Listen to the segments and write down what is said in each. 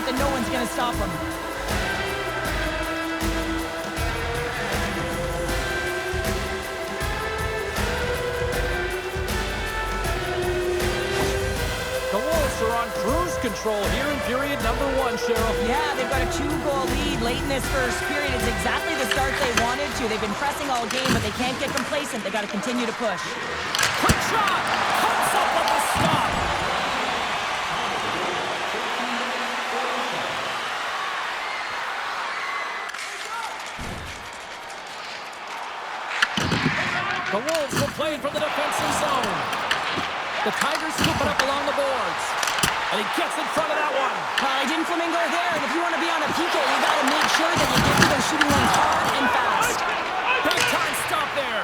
then no one's going to stop him. The Wolves are on cruise control here in period number 1, Cheryl. Yeah, they've got a 2-goal lead late in this first period. It's exactly the start they wanted to. They've been pressing all game, but they can't get complacent. They got to continue to push. Quick shot! Cuts up with the stop! The Wolves will play from the defensive zone. The Tigers scoop it up along the boards. And he gets in front of that one. I didn't flamingo there, and if you want to be on a PK, you got to make sure that you get to those shooting lanes hard and fast. Big time stop there.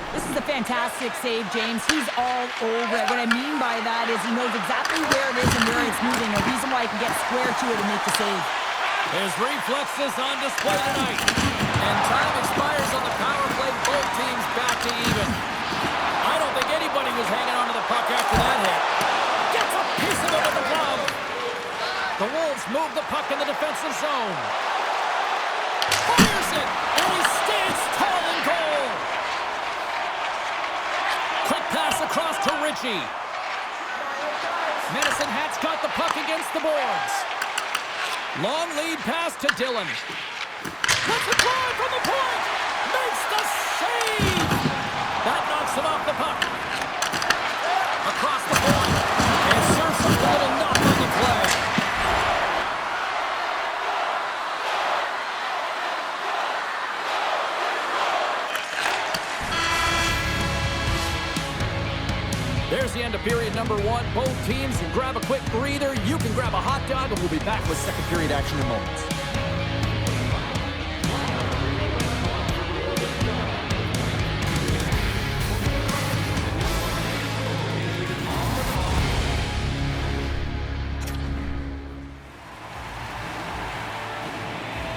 This is a fantastic save, James. He's all over it. What I mean by that is he knows exactly where it is and where it's moving. No reason why he can get square to it and make the save. His reflexes on display tonight. And time expires on the power play. Both teams back to even. I don't think anybody was hanging on to the puck after that hit. Gets a piece of it with the glove. The Wolves move the puck in the defensive zone. Fires it, and he stands tall in goal. Quick pass across to Ritchie. Medicine Hat's got the puck against the boards. Long lead pass to Dillon. Let's a drive from the point. Makes the save. That knocks him off the puck. Across the point. And serves a little knock on the play. There's the end of period number 1. Both teams will grab a quick breather. You can grab a hot dog, and we'll be back with second period action in moments.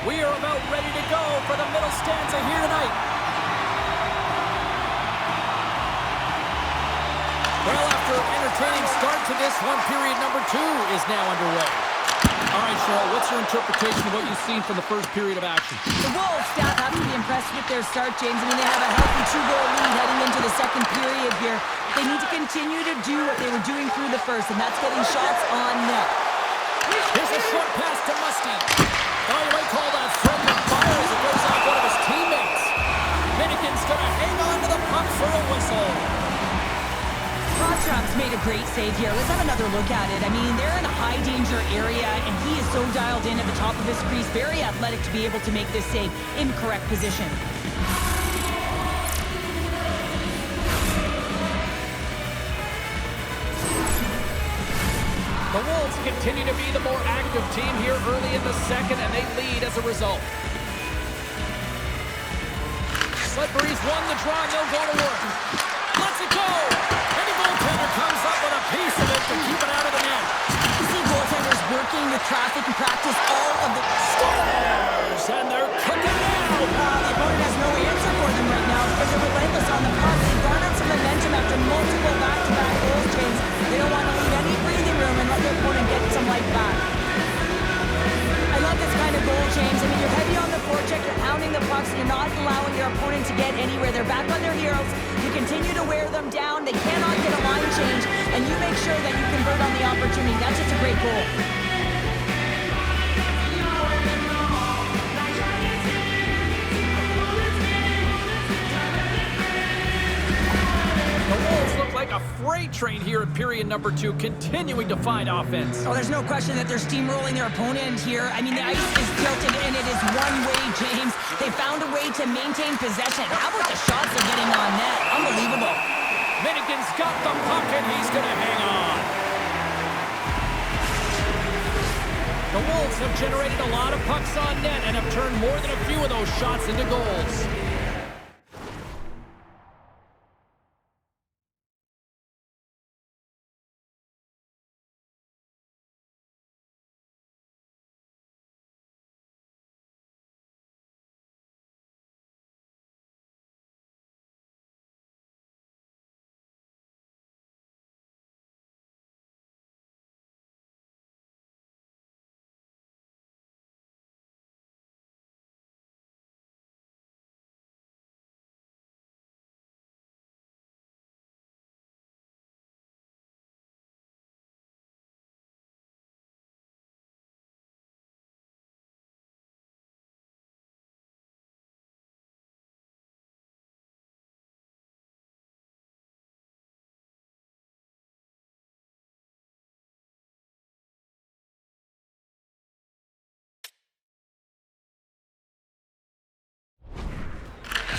We are about ready to go for the middle stanza here tonight. Well, after an entertaining start to this one, period number 2 is now underway. All right, Cheryl, what's your interpretation of what you've seen from the first period of action? The Wolves staff have to be impressed with their start, James. I mean, they have a healthy 2-goal lead heading into the second period here. They need to continue to do what they were doing through the first, and that's getting shots on net. Here's a short pass to Musty. Oh, you might call that friendly fire as it goes off one of his teammates. Finnegan's going to hang on to the puck for a whistle. Rostrap's made a great save here. Let's have another look at it. I mean, they're in a high-danger area, and he is so dialed in at the top of his crease. Very athletic to be able to make this save in correct position. The Wolves continue to be the more active team here early in the second, and they lead as a result. Sudbury's won the draw, and they'll go to work. Let's it go! And the goaltender comes up with a piece of it to keep it out of the net. You see goaltenders working with traffic and practice all of the Scores! And they're cooking now! The opponent has no answer for them right now because they're relentless on the puck. They've garnered some momentum after multiple back-to-back goals, James. They don't want to leave any breathing room and let their opponent get some life back. I love this kind of goal, James. I mean, you're heavy on the forecheck, you're pounding the pucks, you're not allowing your opponent to get anywhere. They're back on their heroes. You continue to wear them down. They cannot get a line change, and you make sure that you convert on the opportunity. That's just a great goal. The Wolves look like a freight train here in period number 2, continuing to find offense. Oh, there's no question that they're steamrolling their opponent here. I mean, the ice is tilted, and it is one way, James. They found a way to maintain possession. How about the shots they're getting on net? Unbelievable. Finnegan's got the puck, and he's going to hang on. The Wolves have generated a lot of pucks on net and have turned more than a few of those shots into goals.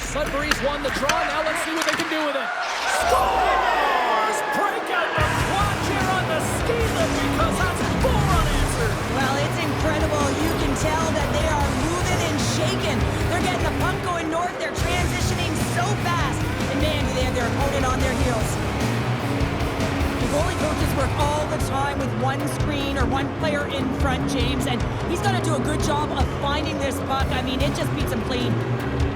Sudbury's won the draw. Now let's see what they can do with it. Scores! Break out the clutch here on the ski lift because that's 4 unanswered. Well, it's incredible. You can tell that they are moving and shaking. They're getting the puck going north. They're transitioning so fast. And man, do they have their opponent on their heels. The goalie coaches work all the time with one screen or one player in front, James, and he's going to do a good job of finding this puck. I mean, it just beats him clean.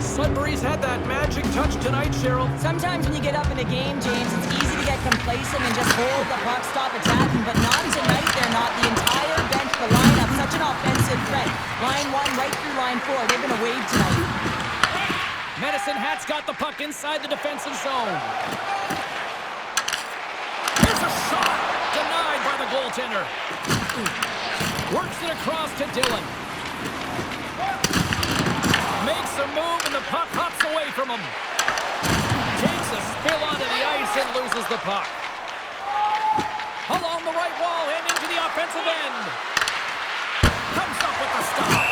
Sudbury's had that magic touch tonight, Cheryl. Sometimes when you get up in a game, James, it's easy to get complacent and just hold the puck, stop attacking, but not tonight. They're not. The entire bench, the lineup, such an offensive threat. Line 1 right through line 4. They've been a wave tonight. Medicine Hat's got the puck inside the defensive zone. Here's a shot! Denied by the goaltender. Works it across to Dillon. Makes a move and the puck hops away from him. Takes a spill onto the ice and loses the puck. Along the right wall and into the offensive end. Comes up with the stop.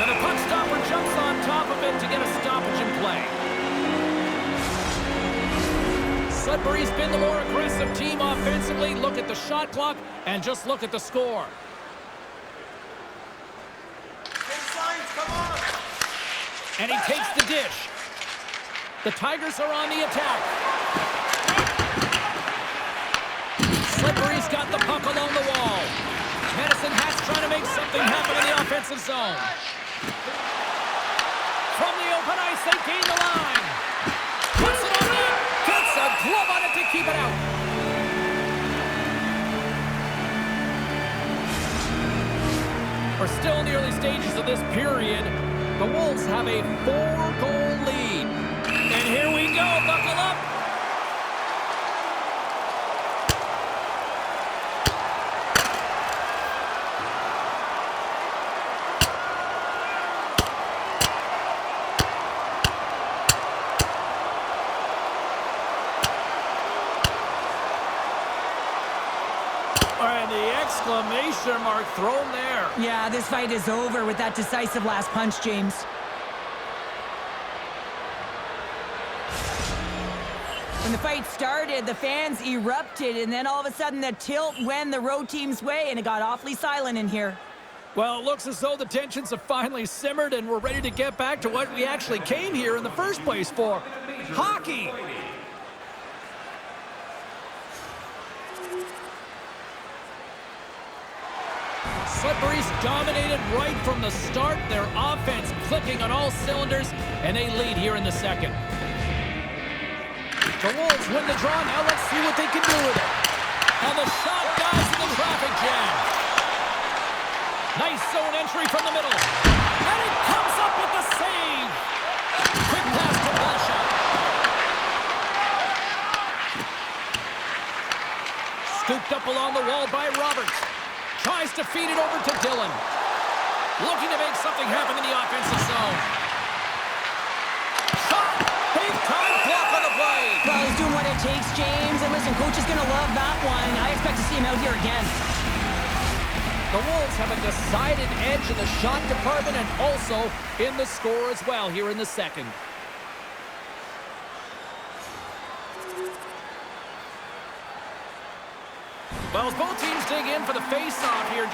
And the puck stopper jumps on top of it to get a stoppage in play. Sudbury's been the more aggressive team offensively. Look at the shot clock and just look at the score. And he takes the dish. The Tigers are on the attack. Sudbury's got the puck along the wall. Medicine Hat's trying to make something happen in the offensive zone. From the open ice, they gain the line. Puts it on net. Gets a glove on it to keep it out. We're still in the early stages of this period. The Wolves have a 4-goal lead. And here we go. Buckle up. And the exclamation mark thrown there. Yeah, this fight is over with that decisive last punch, James. When the fight started, the fans erupted, and then all of a sudden the tilt went the road team's way, and it got awfully silent in here. Well, it looks as though the tensions have finally simmered, and we're ready to get back to what we actually came here in the first place for. Hockey! Sudbury's dominated right from the start. Their offense clicking on all cylinders, and they lead here in the second. The Wolves win the draw. Now let's see what they can do with it. And the shot dies in the traffic jam. Nice zone entry from the middle. And he comes up with the save. Quick pass to Blasha. Scooped up along the wall by Roberts. Tries to feed it over to Dillon. Looking to make something happen in the offensive zone. Shot! Big time block on the play. Well, he's doing what it takes, James. And listen, coach is going to love that one. I expect to see him out here again. The Wolves have a decided edge in the shot department and also in the score as well here in the second. Well, as both teams dig in for the face-off here.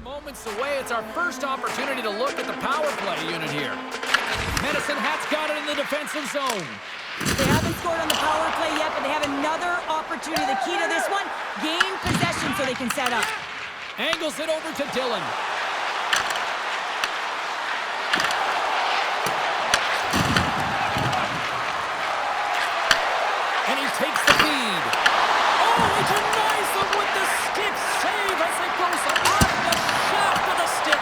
Moments away, it's our first opportunity to look at the power play unit here. Medicine Hat's got it in the defensive zone. They haven't scored on the power play yet, but they have another opportunity. The key to this one, gain possession so they can set up. Angles it over to Dillon. And he takes the feed. Oh, he denies them with the stick save as it goes off the shaft of the stick.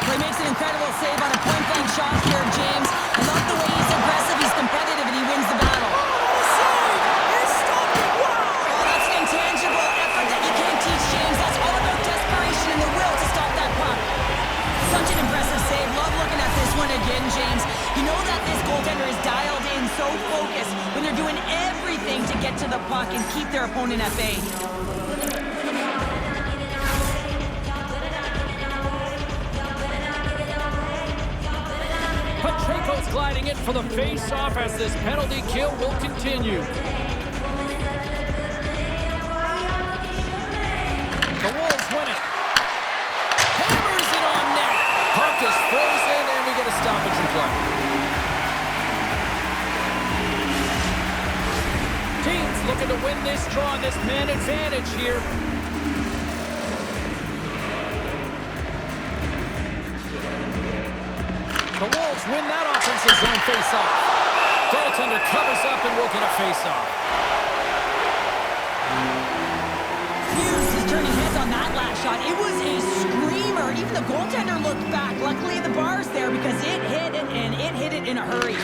Well, he makes an incredible save on a point-blank shot here, James. I love the way he's aggressive, he's competitive, and he wins the battle. Save! He stopped it! Wow! Oh, that's an intangible effort that you can't teach, James. That's all about desperation and the will to stop that puck. Such an impressive save. Love looking at this one again, James. You know that this goaltender is dialed in, so focused when they're doing get to the puck and keep their opponent at bay. Pacheco's gliding in for the face-off as this penalty kill will continue. The Wolves win it. Hammers it on net. Puck is frozen, and we get a stoppage in play. Teams looking to win this draw, this man advantage here. The Wolves win that offensive zone face-off. Goaltender covers up and will get a face-off. Hughes is turning heads on that last shot. It was a screamer. Even the goaltender looked back. Luckily, the bar's there because it hit it, and it hit it in a hurry.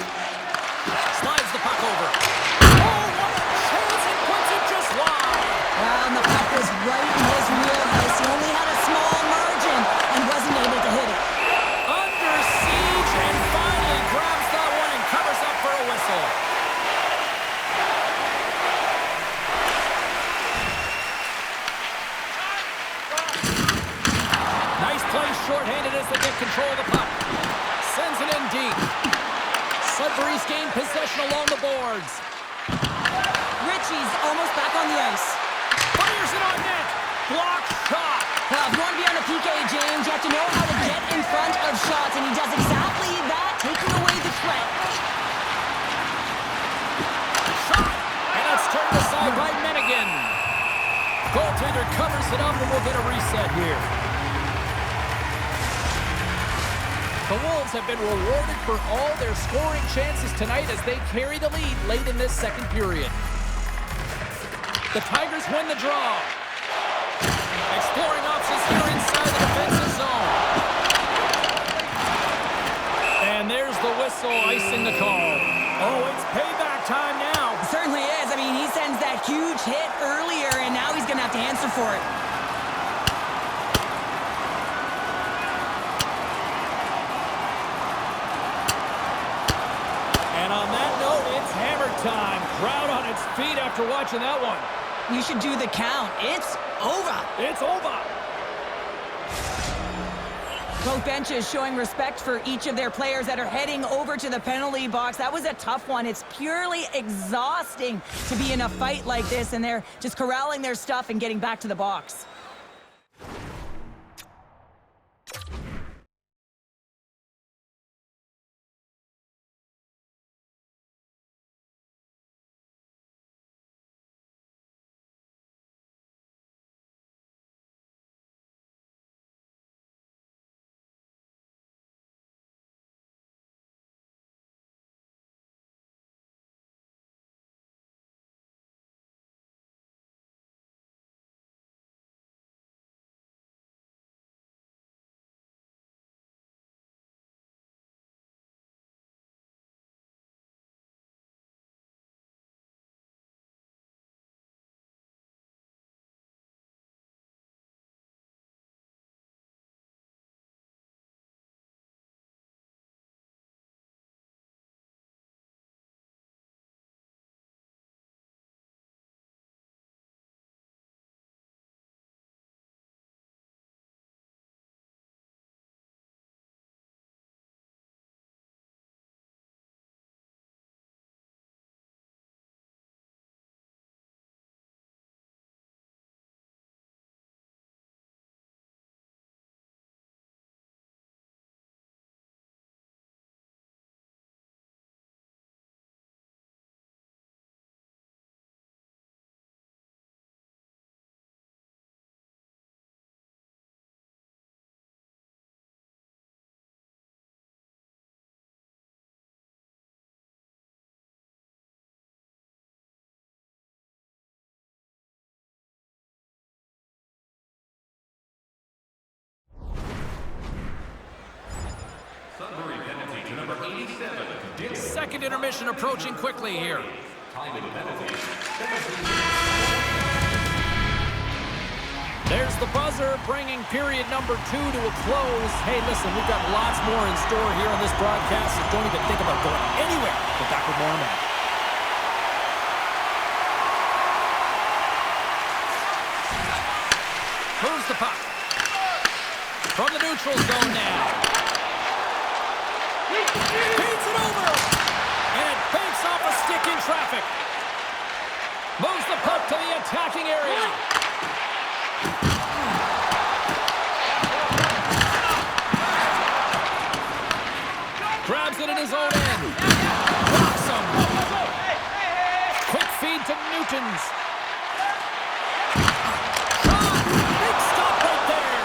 Slides the puck over. Oh, what a chance! It puts it just wide. Well, and the puck was right in his wheelhouse. He only had a small margin and wasn't able to hit it. Under siege and finally grabs that one and covers up for a whistle. Nice play shorthanded as they get control of the puck. Sends it in deep. Sudbury's gained possession along the boards. Ritchie's almost back on the ice. Fires it on net. Block shot. Well, if you want to be on a PK, James, you have to know how to get in front of shots, and he does exactly that, taking away the threat. Shot. And it's turned aside by Menigan. Goaltender covers it up and we'll get a reset here. The Wolves have been rewarded for all their scoring chances tonight as they carry the lead late in this second period. The Tigers win the draw. Exploring options here inside the defensive zone. And there's the whistle icing the call. Oh, it's payback time now. It certainly is. I mean, he sends that huge hit earlier, and now he's going to have to answer for it. And on that note, it's hammer time. Crowd on its feet after watching that one. You should do the count. It's over. It's over. Both benches showing respect for each of their players that are heading over to the penalty box. That was a tough one. It's purely exhausting to be in a fight like this, and they're just corralling their stuff and getting back to the box. Second intermission approaching quickly here. There's the buzzer, bringing period number 2 to a close. Hey, listen, we've got lots more in store here on this broadcast, so don't even think about going anywhere. But back with more on that. Moves the puck. From the neutral zone now. Feeds it over. And it banks off a stick in traffic. Moves the puck to the attacking area. Grabs it in his own end. Blocks him. Quick feed to Nugent. Big stop right there.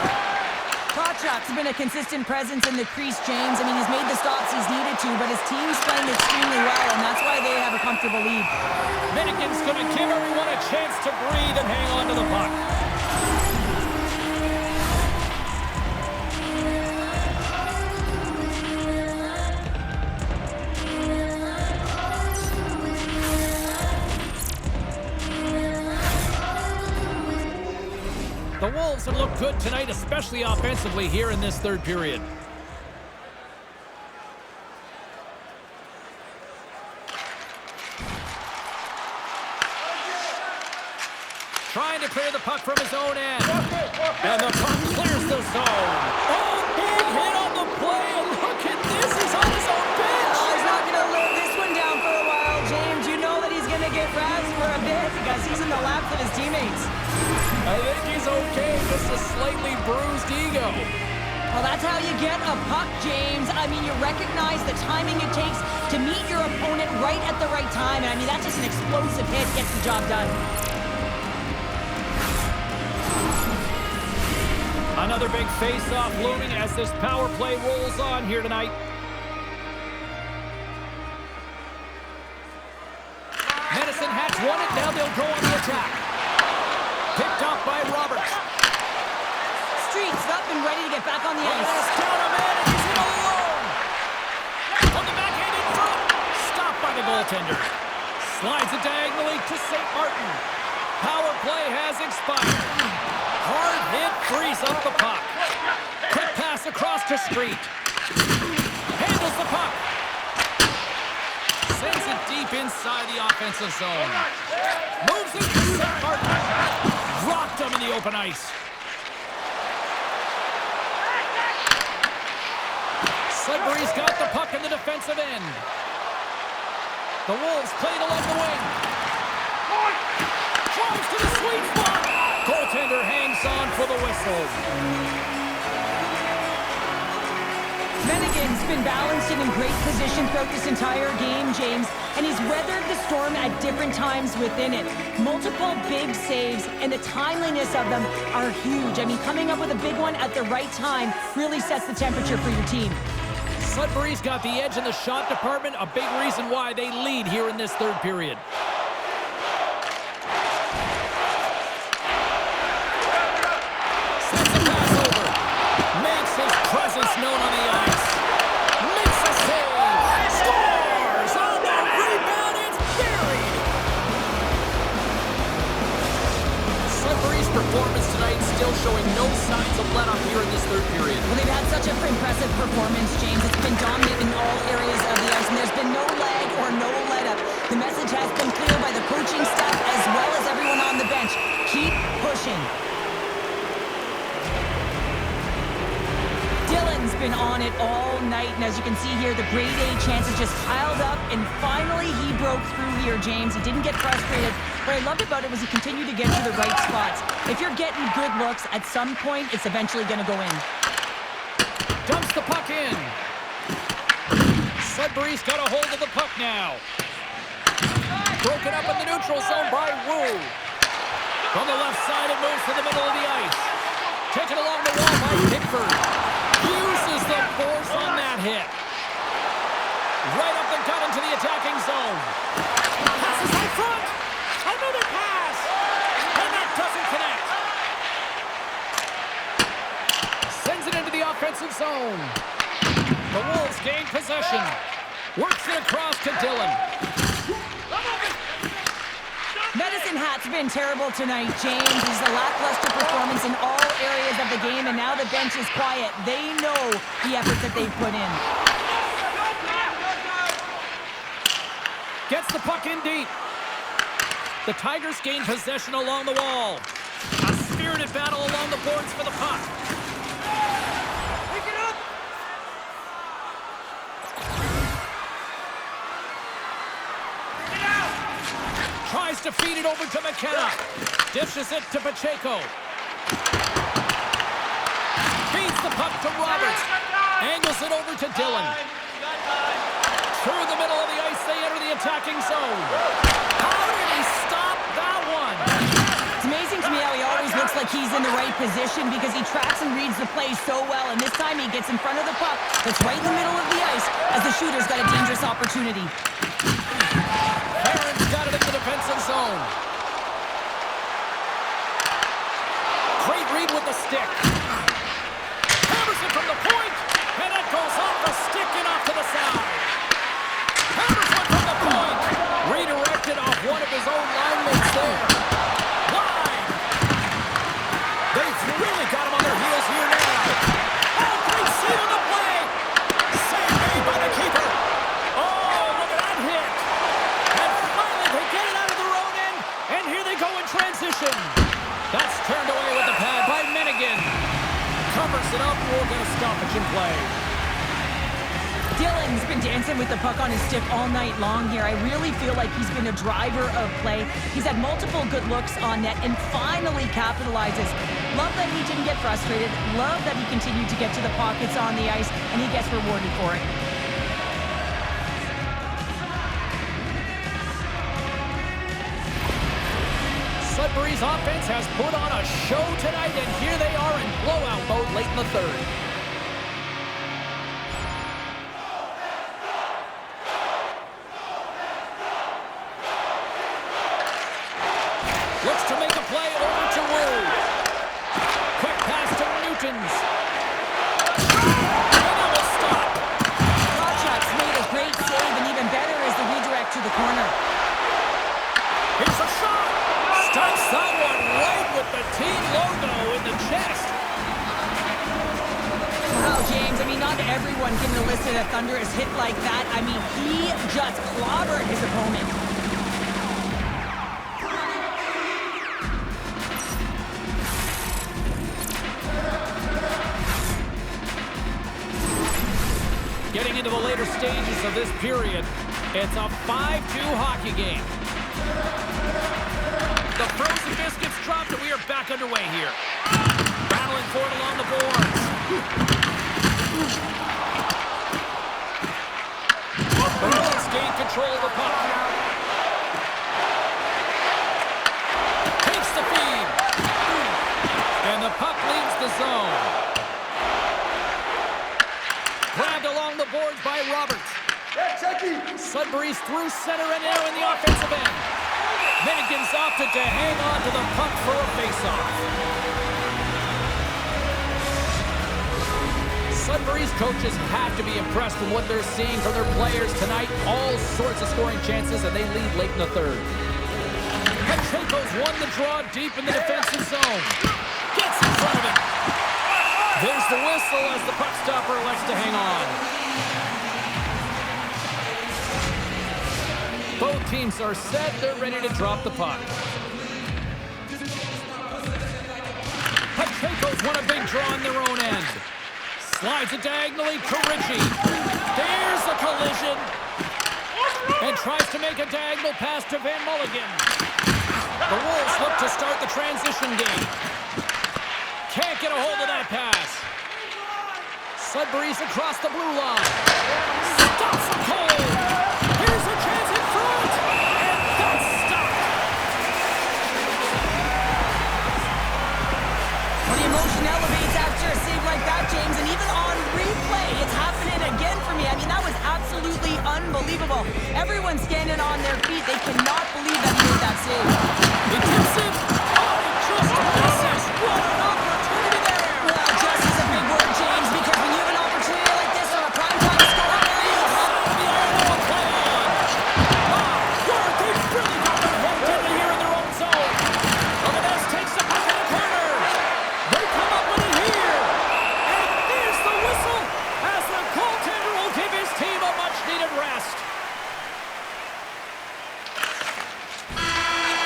Tkachuk's been a consistent presence in the crease, James. I mean, he's made the stops he's needed to, but his team's playing extremely well, and that's why they have a comfortable lead. Minigan's going to give everyone a chance to breathe and hang on to the puck. The Wolves have looked good tonight, especially offensively here in this third period. Trying to clear the puck from his own end. And the puck clears the zone. Oh, big hit on the play. And look at this. He's on his own bench. Oh, he's not going to live this one down for a while, James. You know that he's going to get razzed for a bit because he's in the laps of his teammates. I think he's okay. Just a slightly bruised ego. Well, that's how you get a puck, James. I mean, you recognize the timing it takes to meet your opponent right at the right time. And I mean, that's just an explosive hit. Gets the job done. Another big face-off looming as this power play rolls on here tonight. Medicine Hats won it. Now they'll go on the attack. Picked off by Roberts. Streets up and ready to get back on the ice. Down a man, and he's in alone. On the backhand in front. Stopped by the goaltender. Slides it diagonally to St. Martin. Power play has expired. Hard hit frees up the puck. Quick pass across to Street. Handles the puck. Sends it deep inside the offensive zone. Moves it to St. Martin. Rocked him in the open ice. Sudbury's got the puck in the defensive end. The Wolves played along the wing. Drives to the sweet spot. Goaltender hangs on for the whistle. Minigan's been balanced and in great position throughout this entire game, James, and he's weathered the storm at different times within it. Multiple big saves, and the timeliness of them are huge. I mean, coming up with a big one at the right time really sets the temperature for your team. Sudbury's got the edge in the shot department, a big reason why they lead here in this third period. Sends a pass over. Makes his presence known on the ice. Makes a save. Scores! On the rebound, it's buried! Sudbury's performance tonight still showing no signs of let-up here in this third period. Well, they've had such an impressive performance, James. It's been dominant in all areas of the ice, and there's been no lag or no let-up. The message has been clear by the coaching staff as well as everyone on the bench. Keep pushing. Dylan's been on it all night, and as you can see here, the grade A chances just piled up, and finally he broke through here, James. He didn't get frustrated. What I loved about it was he continued to get to the right spots. If you're getting good looks, at some point, it's eventually going to go in. Dumps the puck in. Sudbury's got a hold of the puck now. Broken up in the neutral zone by Wu. From the left side, it moves to the middle of the ice. Taken along the wall by Pickford. Uses the force on that hit. Right up the gut into the attacking zone. Passes high front. Another pass. And that doesn't connect. Sends it into the offensive zone. The Wolves gain possession. Works it across to Dillon. Medicine Hat's been terrible tonight, James. It's a lackluster performance in all areas of the game, and now the bench is quiet. They know the effort that they've put in. Gets the puck in deep. The Tigers gain possession along the wall. A steal spirited battle along the boards for the puck. Pick it up! Get out! Tries to feed it over to McKenna. Dishes it to Pacheco. Feeds the puck to Roberts. Angles it over to Dillon. Through the middle of the ice, they enter the attacking zone. How did he stop that one? It's amazing to me how he always looks like he's in the right position because he tracks and reads the play so well. And this time he gets in front of the puck that's right in the middle of the ice as the shooter's got a dangerous opportunity. Barron's got it in the defensive zone. Great read with the stick. Hammers it from the point, and it goes off the stick and off to the side. Hammers one from the point. Redirected off one of his own line mates there. Wide. They've really got him on their heels here now. Oh, great save on the play. Save made by the keeper. Oh, look at that hit. And finally they get it out of their own end, and here they go in transition. That's turned away with the pad by Minigan. Covers it up, we'll get a stoppage in play. Dillon's been dancing with the puck on his stick all night long here. I really feel like he's been a driver of play. He's had multiple good looks on net and finally capitalizes. Love that he didn't get frustrated. Love that he continued to get to the pockets on the ice, and he gets rewarded for it. Sudbury's offense has put on a show tonight, and here they are in blowout mode late in the third. Looks to make a play over to Wu. Quick pass to Newtons. And it will stop. Krawchuk's made a great save, and even better is the redirect to the corner. Here's a shot. Stops that one right with the team logo in the chest. Wow, James, I mean, not everyone can elicit a thunderous hit like that. I mean, he just clobbered his opponent. Getting into the later stages of this period, it's a 5-2 hockey game. The frozen biscuits dropped, and we are back underway here. Battling for it along the boards. Bruins gain control of the puck. Takes the feed. And the puck leaves the zone. Grabbed along the boards by Roberts. Sudbury's through center and now in the offensive end. Minigan's opted to hang on to the puck for a faceoff. Sudbury's coaches have to be impressed with what they're seeing from their players tonight. All sorts of scoring chances, and they lead late in the third. Pacheco's won the draw deep in the defensive zone. Gets in front of it. There's the whistle as the puck stopper elects to hang on. Both teams are set. They're ready to drop the puck. Pacheco's won a big draw on their own end. Slides it diagonally to Ritchie. There's a collision. And tries to make a diagonal pass to Van Mulligan. The Wolves look to start the transition game. Can't get a hold of that pass. Sudbury's across the blue line. Stops him cold. Here's a chance in front. And that's stopped. Well, the emotion elevates after a save like that, James, and even on replay, it's happening again for me. I mean, that was absolutely unbelievable. Everyone's standing on their feet. They cannot believe that he made that save. He tips it. Oh, he just misses. What an opportunity there. Well, just is a big word, James, because when you have an opportunity like this on a primetime score, The iron will play on. They've really got them hooked in here in their own zone. Look at this. Takes the puck in the corner. They come up with it here. And there's the whistle as the goaltender will give his team a much-needed rest.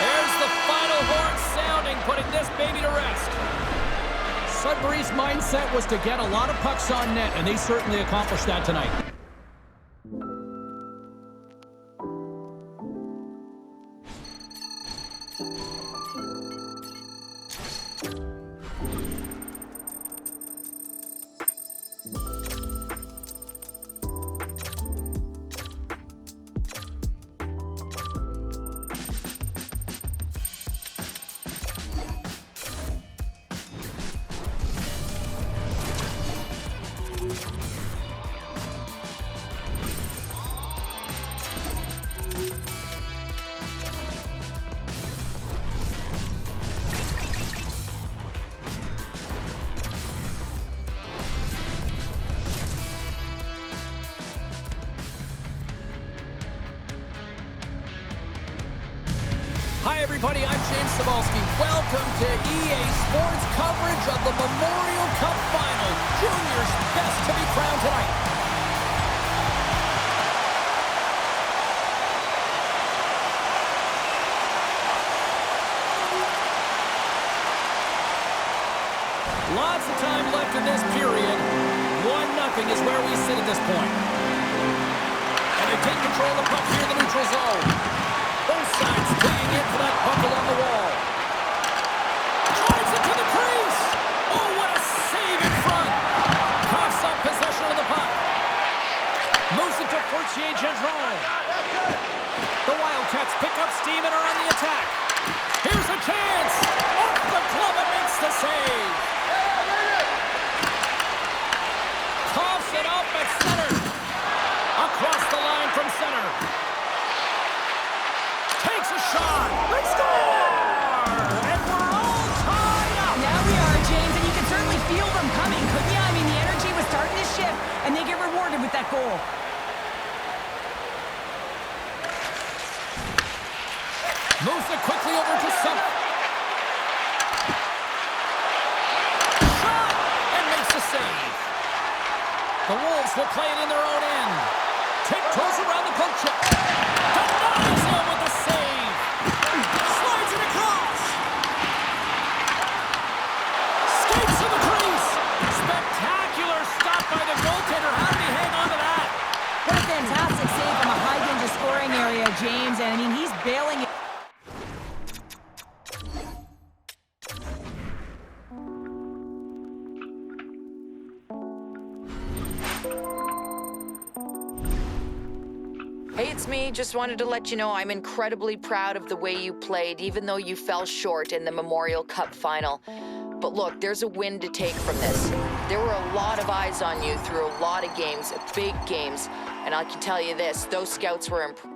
There's the final horn was to get a lot of pucks on net, and they certainly accomplished that tonight. Hi everybody, I'm James Cybulski. Welcome to EA Sports coverage of the Memorial Cup Final. Junior's best to be crowned tonight. Lots of time left in this period. 1-0 is where we sit at this point. And they take control of the puck here in the neutral zone. Both sides digging in for that puck along the wall. Drives it to the crease. Oh, what a save in front. Coughs up possession of the puck. Moves it to Fortier-Gendron. The Wildcats pick up steam and are on the attack. Here's a chance. Off the glove and makes the save. Coughs it up at center. Across the line from center. Takes a shot. They score! And we're all tied up. Now we are, James, and you can certainly feel them coming, couldn't you? I mean, the energy was starting to shift, and they get rewarded with that goal. Moves it quickly over to Summit. Shot! And makes the save. The Wolves will play it in their own end. Tiptoes around the poke check. Denies him with the save. Slides it across. Skates to the crease. Spectacular stop by the goaltender. How did he hang on to that? What a fantastic save from a high-danger scoring area, James, and I mean, he's bailing it. Hey, it's me. Just wanted to let you know I'm incredibly proud of the way you played, even though you fell short in the Memorial Cup final. But look, there's a win to take from this. There were a lot of eyes on you through a lot of games, big games, and I can tell you this, those scouts were impressed.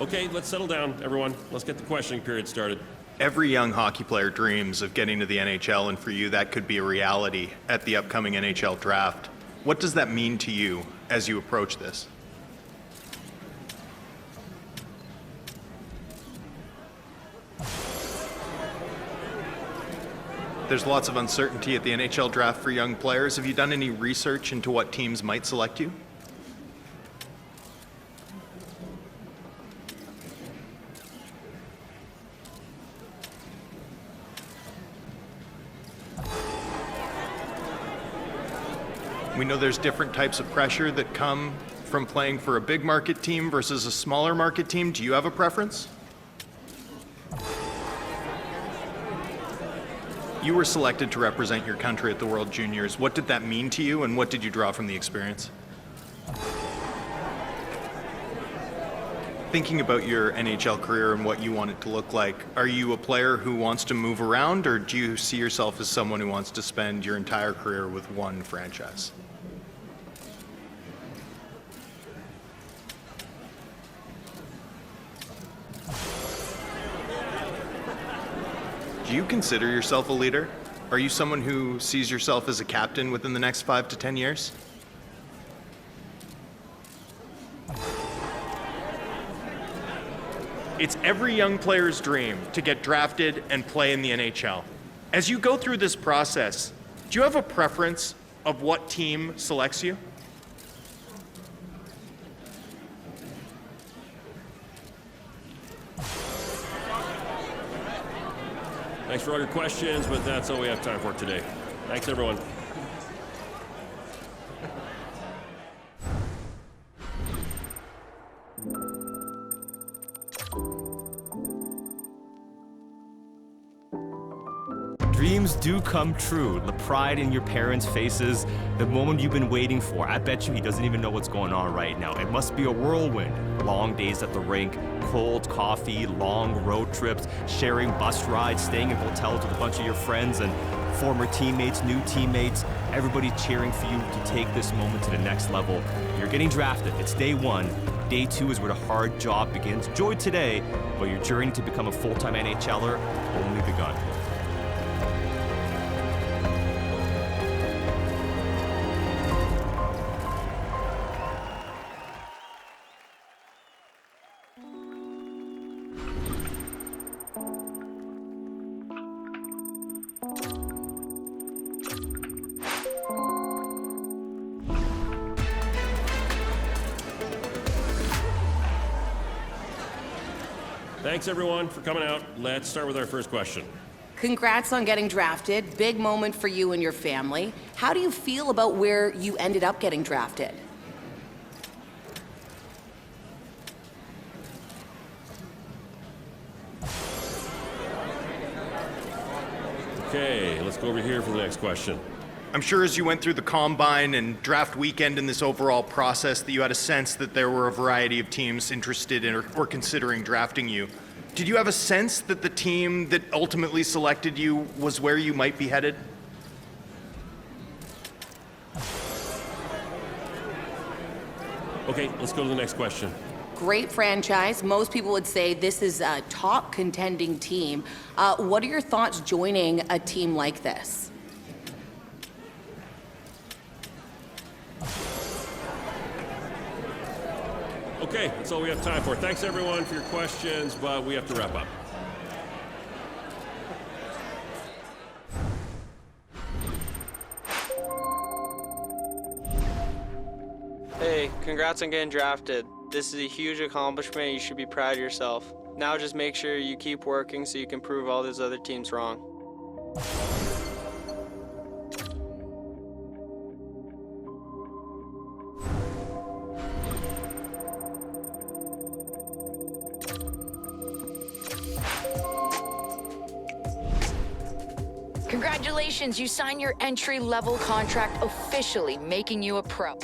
Okay, let's settle down, everyone. Let's get the questioning period started. Every young hockey player dreams of getting to the NHL, and for you, that could be a reality at the upcoming NHL draft. What does that mean to you as you approach this? There's lots of uncertainty at the NHL draft for young players. Have you done any research into what teams might select you? We know there's different types of pressure that come from playing for a big market team versus a smaller market team. Do you have a preference? You were selected to represent your country at the World Juniors. What did that mean to you, and what did you draw from the experience? Thinking about your NHL career and what you want it to look like, are you a player who wants to move around, or do you see yourself as someone who wants to spend your entire career with one franchise? Do you consider yourself a leader? Are you someone who sees yourself as a captain within the next 5 to 10 years? It's every young player's dream to get drafted and play in the NHL. As you go through this process, do you have a preference of what team selects you? Thanks for all your questions, but that's all we have time for today. Thanks, everyone. Dreams do come true. The pride in your parents' faces, the moment you've been waiting for. I bet you he doesn't even know what's going on right now. It must be a whirlwind. Long days at the rink, cold coffee, long road trips, sharing bus rides, staying in hotels with a bunch of your friends and former teammates, new teammates, everybody cheering for you to take this moment to the next level. You're getting drafted. It's day one. Day two is where the hard job begins. Enjoy today, but your journey to become a full-time NHLer only begun. Thanks, everyone, for coming out. Let's start with our first question. Congrats on getting drafted. Big moment for you and your family. How do you feel about where you ended up getting drafted? Okay, let's go over here for the next question. I'm sure as you went through the combine and draft weekend in this overall process that you had a sense that there were a variety of teams interested in or considering drafting you. Did you have a sense that the team that ultimately selected you was where you might be headed? Okay, let's go to the next question. Great franchise. Most people would say this is a top contending team. What are your thoughts joining a team like this? Okay, that's all we have time for. Thanks, everyone, for your questions, but we have to wrap up. Hey, congrats on getting drafted. This is a huge accomplishment. You should be proud of yourself. Now just make sure you keep working so you can prove all these other teams wrong. Congratulations, you signed your entry-level contract officially, making you a pro.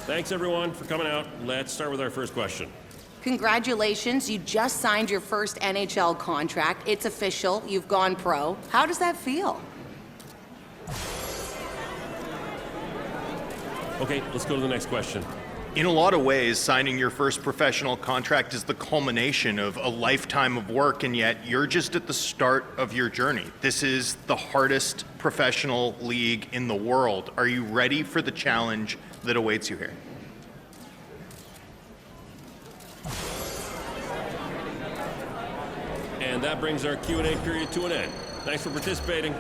Thanks, everyone, for coming out. Let's start with our first question. Congratulations, you just signed your first NHL contract. It's official, you've gone pro. How does that feel? Okay, let's go to the next question. In a lot of ways, signing your first professional contract is the culmination of a lifetime of work, and yet you're just at the start of your journey. This is the hardest professional league in the world. Are you ready for the challenge that awaits you here? And that brings our Q&A period to an end. Thanks for participating.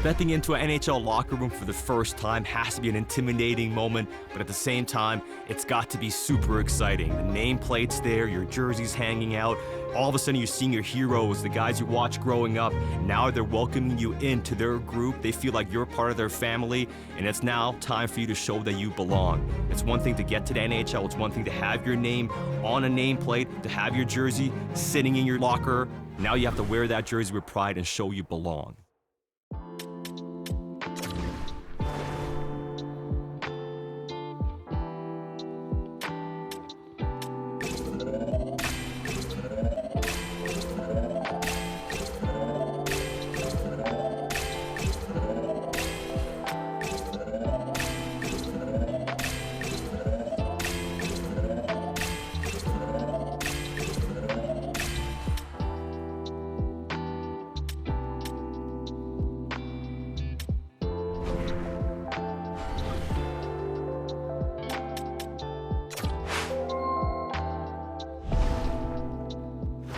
Stepping into an NHL locker room for the first time has to be an intimidating moment, but at the same time, it's got to be super exciting. The nameplate's there, your jersey's hanging out. All of a sudden, you're seeing your heroes, the guys you watched growing up. Now they're welcoming you into their group. They feel like you're part of their family, and it's now time for you to show that you belong. It's one thing to get to the NHL. It's one thing to have your name on a nameplate, to have your jersey sitting in your locker. Now you have to wear that jersey with pride and show you belong.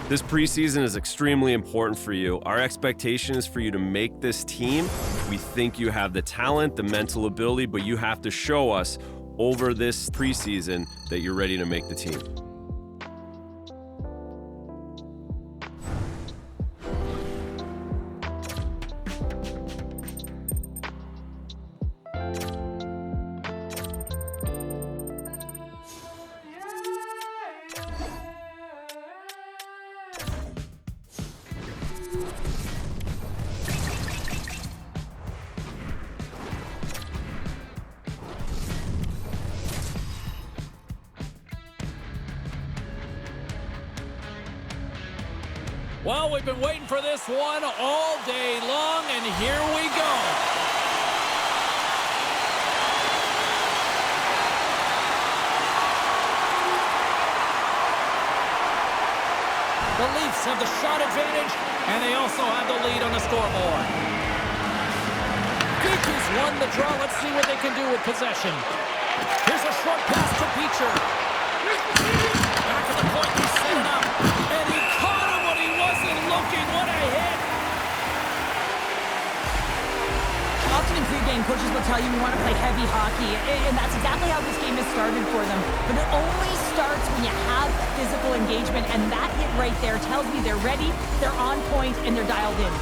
This preseason is extremely important for you. Our expectation is for you to make this team. We think you have the talent, the mental ability, but you have to show us over this preseason that you're ready to make the team. Well, we've been waiting for this one all day long, and here we go. The Leafs have the shot advantage, and they also have the lead on the scoreboard. Beecher's won the draw. Let's see what they can do with possession. Here's a short pass to Beecher. Back at the point, he's set it up, and he caught him when he wasn't looking. What a hit! Often in pregame, coaches will tell you we want to play heavy hockey, and that's exactly how this game has started for them. But it only starts when you have physical engagement, and that hit right there tells me they're ready, they're on point, and they're dialed in.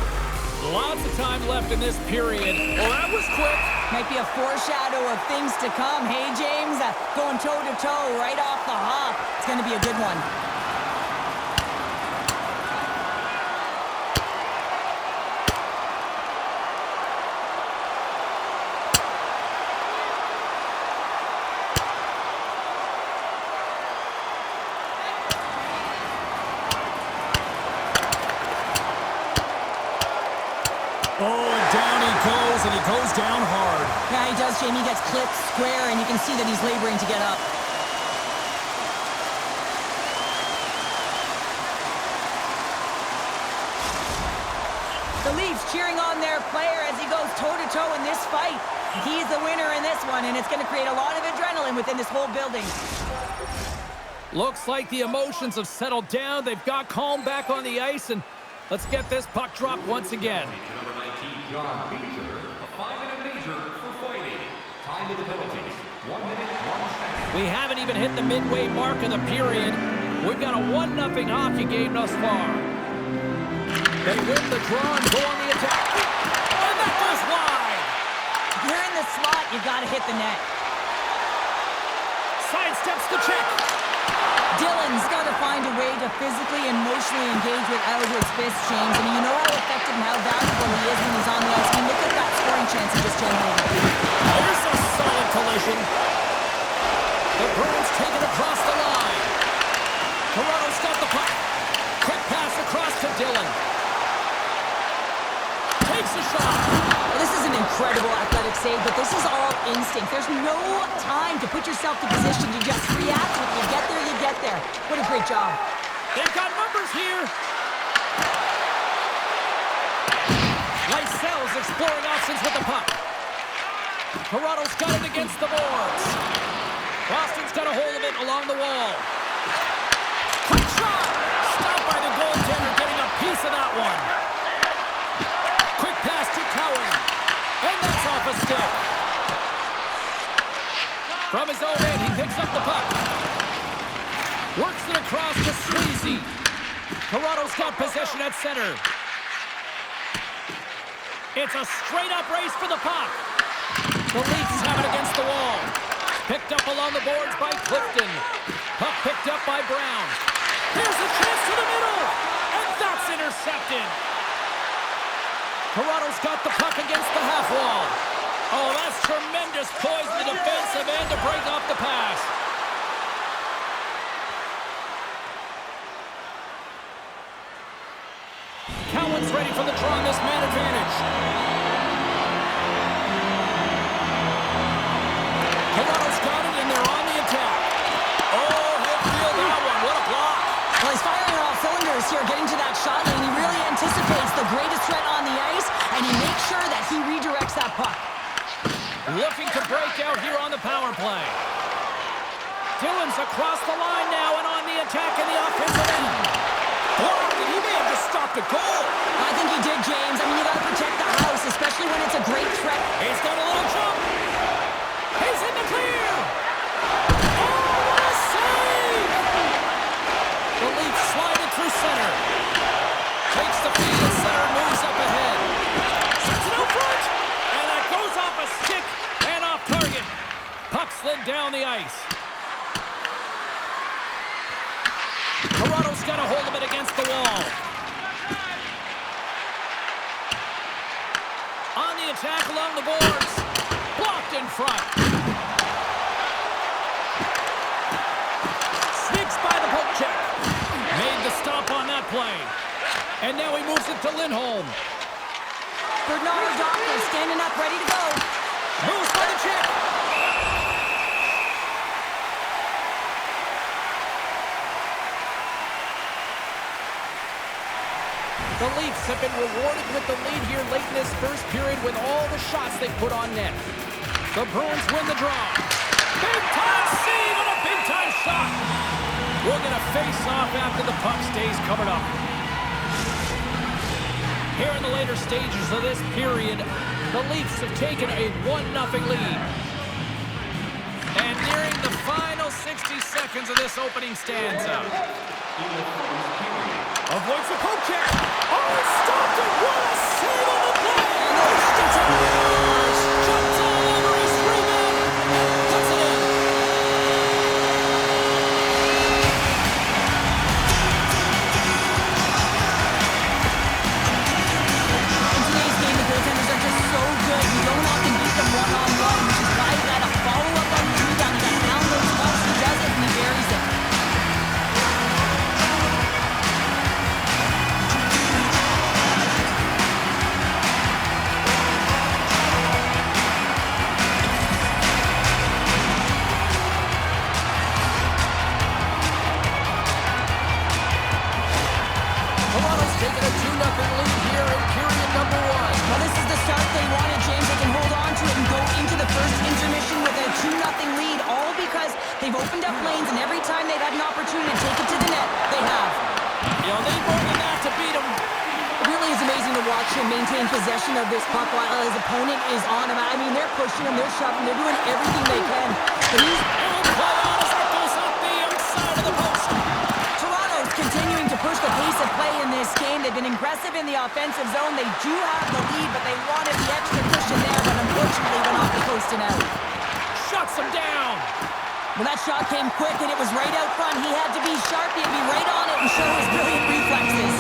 Lots of time left in this period. Well, that was quick. Might be a foreshadow of things to come. Hey, James, going toe-to-toe right off the hop. It's going to be a good one. Oh, and down he goes, and he goes down hard. Yeah, he does, Jamie. He gets clipped square, and you can see that he's laboring to get up. The Leafs cheering on their player as he goes toe-to-toe in this fight. He's the winner in this one, and it's going to create a lot of adrenaline within this whole building. Looks like the emotions have settled down. They've got calm back on the ice, and let's get this puck dropped once again. Number 19, John Beecher, a 5-minute major for fighting. Time to the penalties. 1 minute, 1 second. We haven't even hit the midway mark of the period. We've got a 1-0 hockey game thus far. They win the draw and go on the attack. And that goes wide. If you're in the slot, you got to hit the net. Sidesteps the check. Dylan's got to find a way to physically and emotionally engage with Elwood's fist, James. I mean, you know how effective and how valuable he is when he's on the ice. I mean, look at that scoring chance he just generated. There's a solid collision. The Bruins take it across the line. Toronto's got the puck. Quick pass across to Dylan. Takes a shot. Well, this is an incredible athletic save, but this is all instinct. There's no time to put yourself in position to just react. When you get there, you get there. What a great job. They've got numbers here. Lysel's exploring options with the puck. Toronto's got it against the boards. Boston's got a hold of it along the wall. Quick shot! Stopped by the goaltender, getting a piece of that one. Quick pass to Cowan. And that's off a stick. From his own end, he picks up the puck. Works it across to Sweezy. Toronto's got possession at center. It's a straight-up race for the puck. The Leafs have it against the wall. Picked up along the boards by Clifton. Puck picked up by Brown. Here's a chance to the middle. And that's intercepted. Toronto's got the puck against the half wall. Oh, that's tremendous poise in the defensive end to break off the pass. Cowan's ready for the draw on this man advantage. Toronto's got it, and they're on the attack. Oh, he'll feel that one. What a block. Well, he's firing on all cylinders here, getting to that shot lane. He really anticipates the greatest threat on the ice, and he makes sure that he redirects that puck. Looking to break out here on the power play. Dylan's across the line now and on the attack in the offensive end. Blocked, and he may have just stopped a goal. I think he did, James. I mean, you got to protect the house, especially when it's a great threat. He's got a little jump. He's in the clear. Oh, what a save! The Leafs slide it through center. Takes the feed at center, moves up ahead. Sets it out front. And that goes off a stick and off target. Puck slid down the ice. Toronto's got a hold of it against the wall. On the attack along the boards. Blocked in front. Sneaks by the poke check. Made the stop on that play. And now he moves it to Lindholm. Bernardo Docker standing up, ready to go. Moves by the check. The Leafs have been rewarded with the lead here late in this first period with all the shots they put on net. The Bruins win the draw. Big-time save and a big-time shot. We're going to face off after the puck stays covered up. Here in the later stages of this period, the Leafs have taken a 1-0 lead. And nearing the final 60 seconds of this opening stanza. Avoids the poke check. Oh, it stopped it. What a save on the play. Jumps all over his rebound. Puts it in. In today's game, the goaltenders are just so good. You don't often beat them one-on-one, which is why you got to follow up on the rebound. You got to pound those pucks. He does it, and he buries it. opened up lanes, and every time they've had an opportunity to take it to the net, they have. You know, they need more than that to beat him. It really is amazing to watch him maintain possession of this puck while his opponent is on him. I mean, they're pushing him, they're shoving, they're doing everything they can. But he's Play on as that goes off the outside of the post. Toronto's continuing to push the pace of play in this game. They've been aggressive in the offensive zone. They do have the lead, but they wanted the extra cushion there, but unfortunately went off the post and out. Shuts him down. Well, that shot came quick, and it was right out front. He had to be sharp. He had to be right on it and show his brilliant reflexes.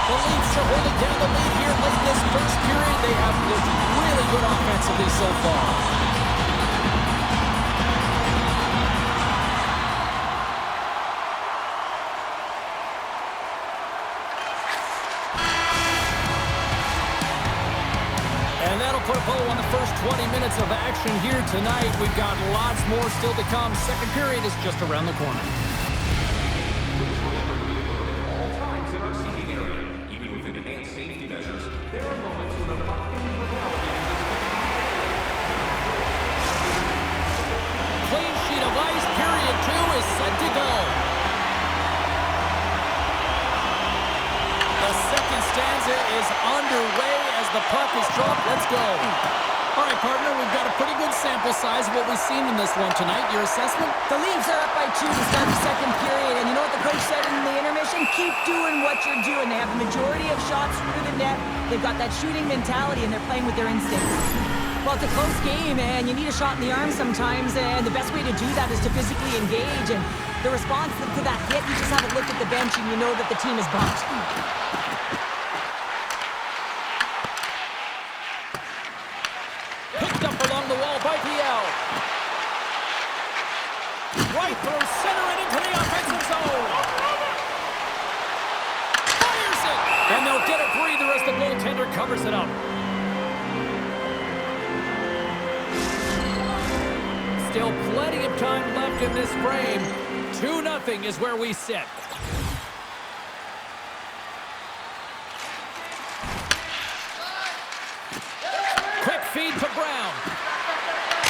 The Leafs are holding down the lead here late this first period. They have looked really good offensively so far. And that'll put a bow on the first 20 minutes of action here tonight. We've got lots more still to come. Second period is just around the corner. All times in our seating area, even with advanced safety measures, there are moments when the puck can be without Clean sheet of ice. Period 2 is set to go. The second stanza is underway as the puck is dropped. Let's go. All right, partner, we've got a pretty good sample size of what we've seen in this one tonight. Your assessment? The Leafs are up by 2 to start the second period, and you know what the coach said in the intermission? Keep doing what you're doing. They have the majority of shots through the net. They've got that shooting mentality, and they're playing with their instincts. Well, it's a close game, and you need a shot in the arm sometimes, and the best way to do that is to physically engage, and the response to that hit, you just have a look at the bench, and you know that the team is bumped. Picked up along the wall by PL. Right through center and into the offensive zone. Fires it! And they'll get a breather as the goaltender covers it up. Still plenty of time left in this frame. 2-0 is where we sit. Quick feed to Brown.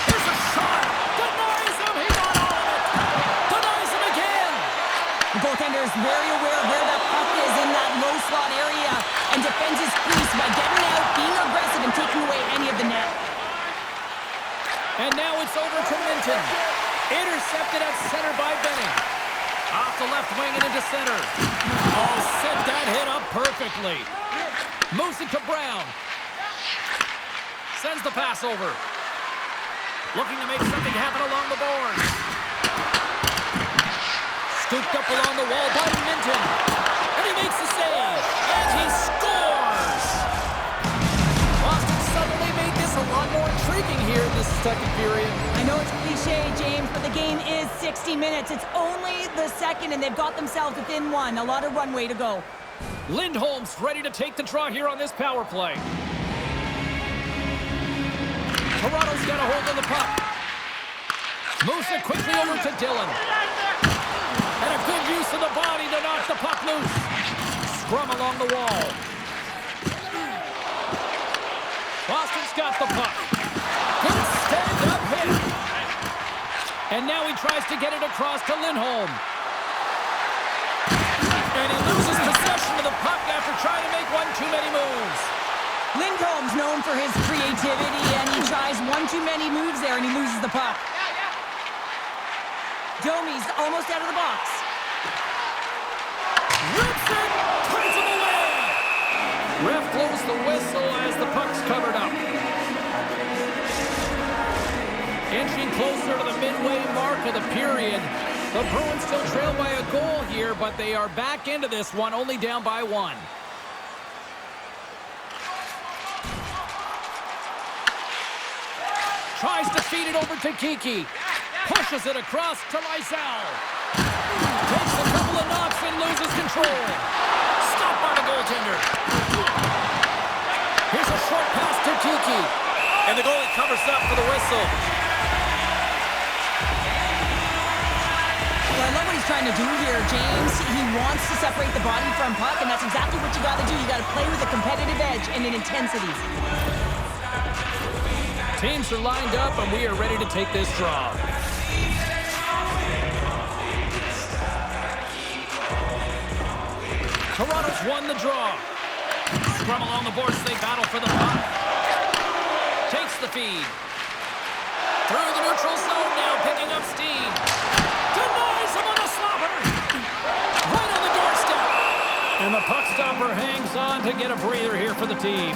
Here's a shot. Denies him. He got all of it. Denies him again. The goaltender is very aware of where that puck is in that low slot area and defends his crease by getting out, being aggressive, and taking away any of the net. And now it's over to Minton. Intercepted at center by Benning. Off the left wing and into center. Oh, set that hit up perfectly. Moves it to Brown. Sends the pass over. Looking to make something happen along the boards. Scooped up along the wall by Minton. And he makes the save. And he scores! Boston suddenly made this a lot more intriguing here in this second period. I know it's cliche, James, but the game is 60 minutes. It's only the second, and they've got themselves within one. A lot of runway to go. Lindholm's ready to take the draw here on this power play. Toronto's got a hold of the puck. Moves it quickly over to Dillon. And a good use of the body to knock the puck loose. Scrum along the wall. Boston's got the puck. Good stand-up hit. And now he tries to get it across to Lindholm. And he loses possession of the puck after trying to make one too many moves. Lindholm's known for his creativity, and he tries one too many moves there, and he loses the puck. Domi's almost out of the box. Rips it, turns him away. Ref blows the whistle as the puck's covered up. Inching closer to the midway mark of the period. The Bruins still trail by a goal here, but they are back into this one, only down by 1. Tries to feed it over to Kiki. Pushes it across to Lysell. Takes a couple of knocks and loses control. Stopped by the goaltender. Here's a short pass to Kiki. And the goalie covers up for the whistle. Well, I love what he's trying to do here, James. He wants to separate the body from puck, and that's exactly what you got to do. You got to play with a competitive edge and an intensity. Teams are lined up, and we are ready to take this draw. Toronto's won the draw. Scrum along the boards, they battle for the puck. Takes the feed. Through the neutral zone now, picking up steam. Denies him on a slobber. Right on the doorstep. And the puck stopper hangs on to get a breather here for the team.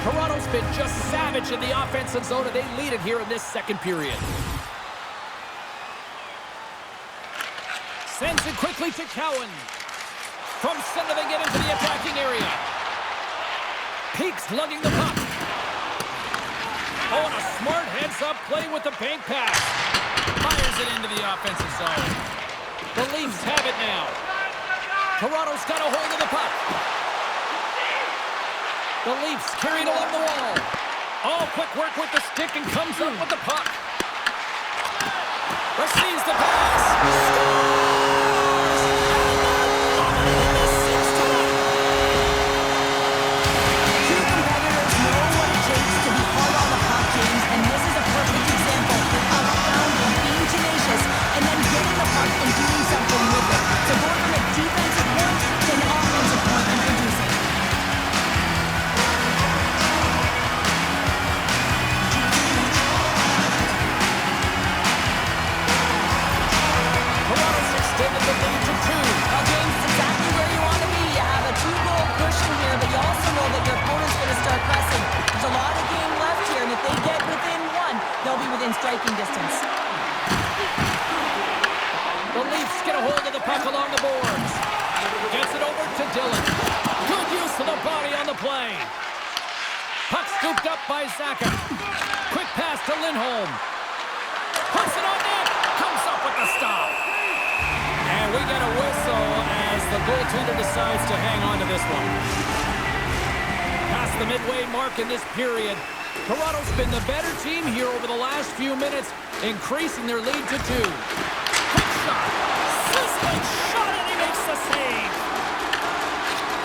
Toronto's been just savage in the offensive zone, and they lead it here in this second period. Sends it quickly to Cowan. From center, they get into the attacking area. Peaks lugging the puck. Oh, and a smart heads-up play with the bank pass. Fires it into the offensive zone. The Leafs have it now. Toronto's got a hold of the puck. The Leafs carried along the wall. Oh, quick work with the stick and comes up with the puck. Receives the pass. Striking distance. The Leafs get a hold of the puck along the boards. Gets it over to Dillon. Good use of the body on the play. Puck scooped up by Zacha. Quick pass to Lindholm. Puts it on net. Comes up with the stop. And we get a whistle as the goaltender decides to hang on to this one. Past the midway mark in this period, Toronto's been the better team here over the last few minutes, increasing their lead to 2. Quick shot. Sizzling shot, and he makes the save.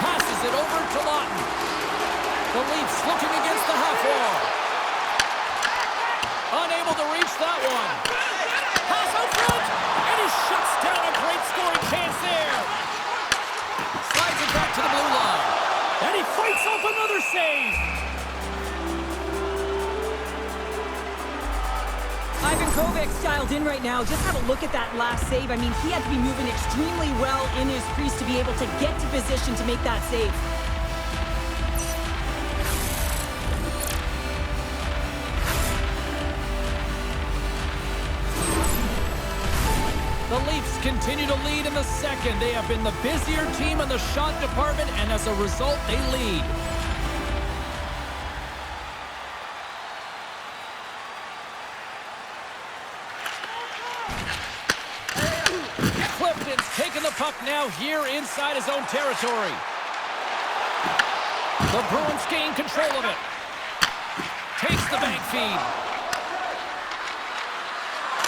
Passes it over to Lawton. The Leafs looking against the half wall. Unable to reach that one. Pass out front, and he shuts down a great scoring chance there. Slides it back to the blue line. And he fights off another save. Ivan Kovic's dialed in right now. Just have a look at that last save. I mean, he had to be moving extremely well in his crease to be able to get to position to make that save. The Leafs continue to lead in the second. They have been the busier team in the shot department, and as a result, they lead. Clifton's taking the puck now here inside his own territory. The Bruins gain control of it. Takes the bank feed.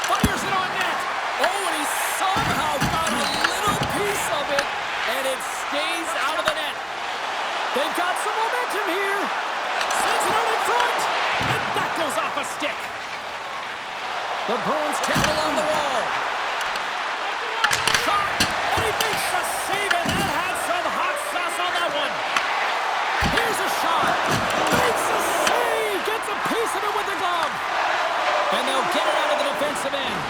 Fires it on net. Oh, and he somehow got a little piece of it, and it stays out of the net. They've got some momentum here. Sends it out in front, and that goes off a stick. The Bruins take it along the wall. Shot, and he makes the save, and that had some hot sauce on that one. Here's a shot. Makes a save. Gets a piece of it with the glove. And they'll get it out of the defensive end.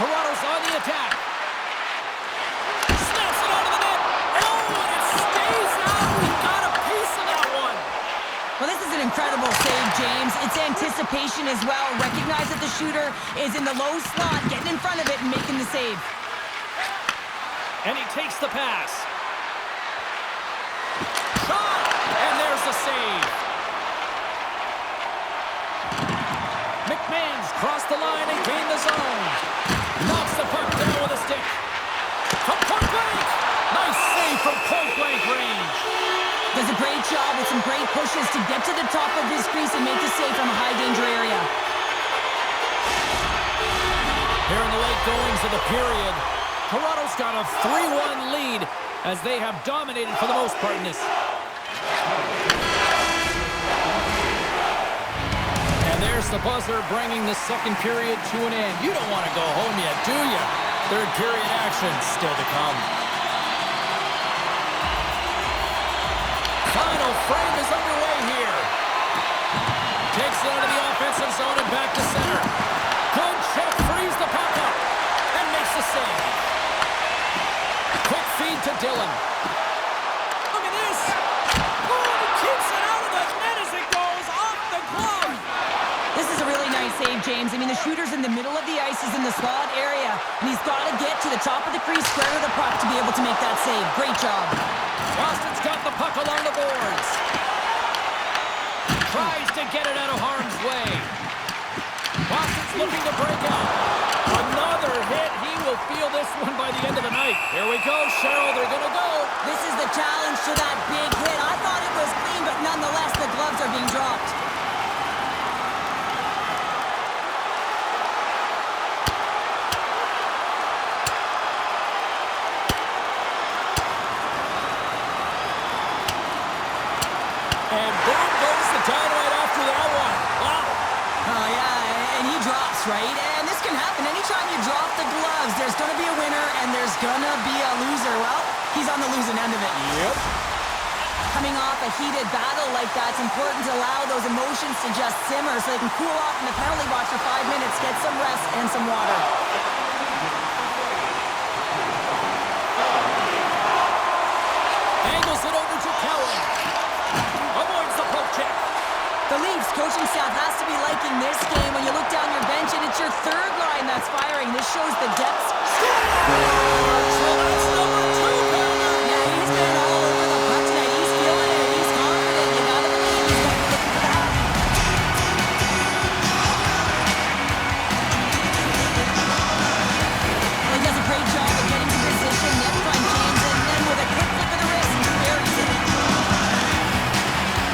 Toronto's on the attack. Snaps it out of the net. Oh, and it stays out. We got a piece of that one. Well, this is an incredible save, James. It's anticipation as well. Recognize that the shooter is in the low slot, getting in front of it and making the save. And he takes the pass. Shot! And there's the save. McMahon's crossed the line and gained the zone. Knocks the puck down with a stick. From point blank. Nice save from point blank range. Does a great job with some great pushes to get to the top of his crease and make the save from a high danger area. Here in the late goings of the period, Toronto's got a 3-1 lead as they have dominated for the most part in this. There's the buzzer bringing the second period to an end. You don't want to go home yet, do you? Third period action still to come. Final frame is underway here. Takes it out of the offensive zone and back to center. Good check, frees the puck up, and makes the save. Quick feed to Dillon. Look at this. Oh, he keeps it out of the net as it goes off the glove. This is a really nice save, James. I mean, the shooter's in the middle of the ice, is in the slot area, and he's got to get to the top of the crease, square of the puck to be able to make that save. Great job. Boston's got the puck along the boards. Tries to get it out of harm's way. Boston's looking to break out. Another hit. He will feel this one by the end of the night. Here we go, Cheryl. They're going to go. This is the challenge to that big hit. I thought it was clean, but nonetheless, the gloves are being dropped. And boom goes the dynamite after that one. Wow. Oh, yeah, and he drops, right? And this can happen. Anytime you drop the gloves, there's going to be a winner and there's going to be a loser. Well, he's on the losing end of it. Yep. Coming off a heated battle like that, it's important to allow those emotions to just simmer so they can cool off in the penalty box for 5 minutes, get some rest and some water. Angles it over to Cowan. Avoids the poke check. The Leafs coaching staff has to be liking this game when you look down your bench and it's your third line that's firing. This shows the depths. So that's number 2, Gardner. Yeah, he's been all over the puck tonight. He's feeling it and he's confident. You gotta believe he's gonna be looking for that. Well, he does a great job of getting to position, net front James, and then with a quick flick of the wrist, he buries it.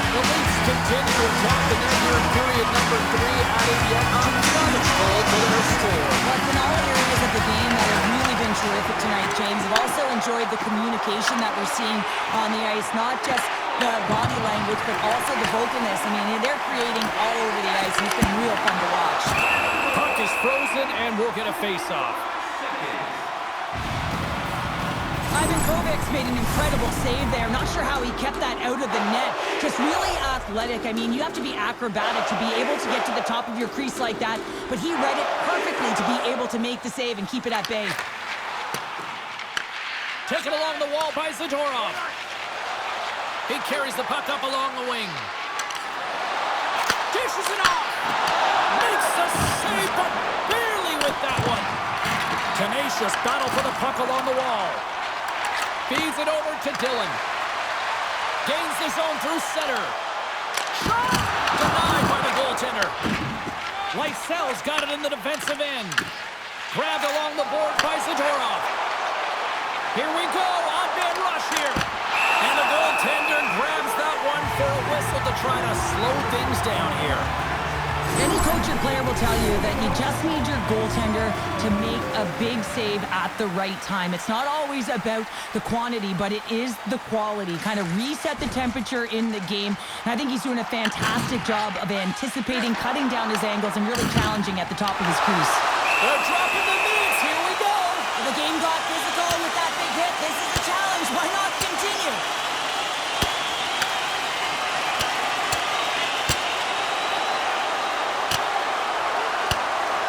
The Leafs continue to attack the net here in period number 3, adding yet another goal to their score. But in all areas of the game that have really been terrific tonight, James. I've also enjoyed the communication that we're seeing on the ice, not just the body language, but also the vocalness. I mean, they're creating all over the ice, and it's been real fun to watch. Puck is frozen, and we'll get a face-off. Ivan Kovac's made an incredible save there. Not sure how he kept that out of the net. Just really athletic. I mean, you have to be acrobatic to be able to get to the top of your crease like that, but he read it perfectly to be able to make the save and keep it at bay. Taken along the wall by Zadorov. He carries the puck up along the wing. Dishes it off. Makes the save, but barely with that one. Tenacious battle for the puck along the wall. Feeds it over to Dillon. Gains the zone through center. Shot! Denied by the goaltender. Lysel's got it in the defensive end. Grabbed along the board by Zadorov. Here we go, odd-man rush here. And the goaltender grabs that one for a whistle to try to slow things down here. Any coach or player will tell you that you just need your goaltender to make a big save at the right time. It's not always about the quantity, but it is the quality. Kind of reset the temperature in the game. And I think he's doing a fantastic job of anticipating, cutting down his angles, and really challenging at the top of his crease. They're dropping the